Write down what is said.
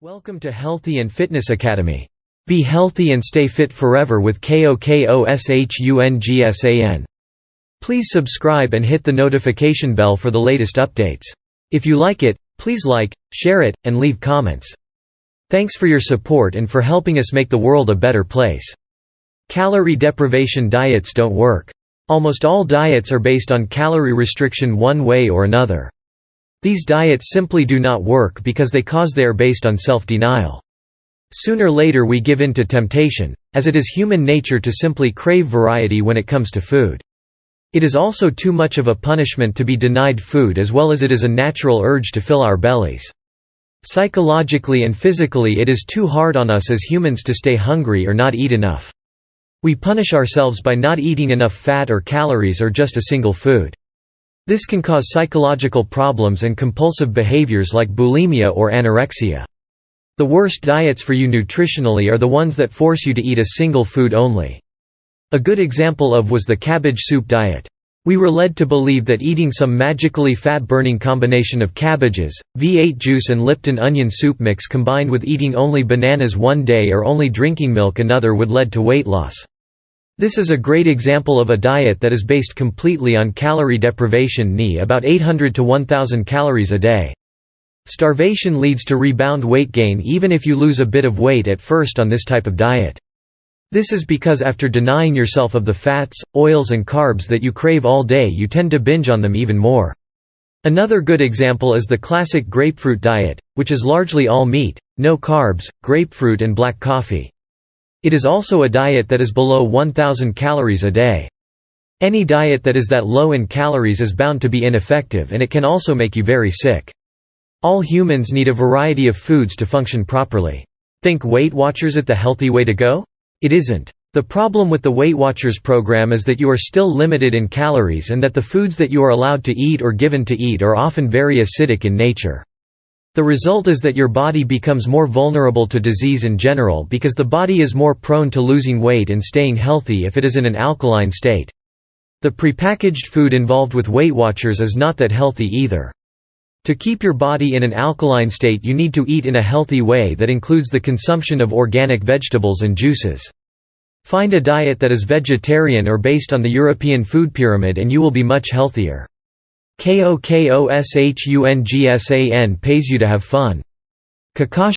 Welcome to Healthy and Fitness Academy. Be healthy and stay fit forever with KOKOSHUNGSAN. Please subscribe and hit the notification bell for the latest updates. If you like it, please like, share it, and leave comments. Thanks for your support and for helping us make the world a better place. Calorie deprivation diets don't work. Almost all diets are based on calorie restriction one way or another. These diets simply do not work because they are based on self-denial. Sooner or later we give in to temptation, as it is human nature to simply crave variety when it comes to food. It is also too much of a punishment to be denied food, as well as it is a natural urge to fill our bellies. Psychologically and physically it is too hard on us as humans to stay hungry or not eat enough. We punish ourselves by not eating enough fat or calories or just a single food. This can cause psychological problems and compulsive behaviors like bulimia or anorexia. The worst diets for you nutritionally are the ones that force you to eat a single food only. A good example was the cabbage soup diet. We were led to believe that eating some magically fat-burning combination of cabbages, V8 juice and Lipton onion soup mix combined with eating only bananas one day or only drinking milk another would lead to weight loss. This is a great example of a diet that is based completely on calorie deprivation, about 800 to 1000 calories a day. Starvation leads to rebound weight gain even if you lose a bit of weight at first on this type of diet. This is because after denying yourself of the fats, oils and carbs that you crave all day, you tend to binge on them even more. Another good example is the classic grapefruit diet, which is largely all meat, no carbs, grapefruit and black coffee. It is also a diet that is below 1000 calories a day. Any diet that is that low in calories is bound to be ineffective, and it can also make you very sick. All humans need a variety of foods to function properly. Think Weight Watchers it the healthy way to go? It isn't. The problem with the Weight Watchers program is that you are still limited in calories and that the foods that you are allowed to eat or given to eat are often very acidic in nature. The result is that your body becomes more vulnerable to disease in general because the body is more prone to losing weight and staying healthy if it is in an alkaline state. The prepackaged food involved with Weight Watchers is not that healthy either. To keep your body in an alkaline state, you need to eat in a healthy way that includes the consumption of organic vegetables and juices. Find a diet that is vegetarian or based on the European food pyramid and you will be much healthier. KOKOSHUNGSAN pays you to have fun.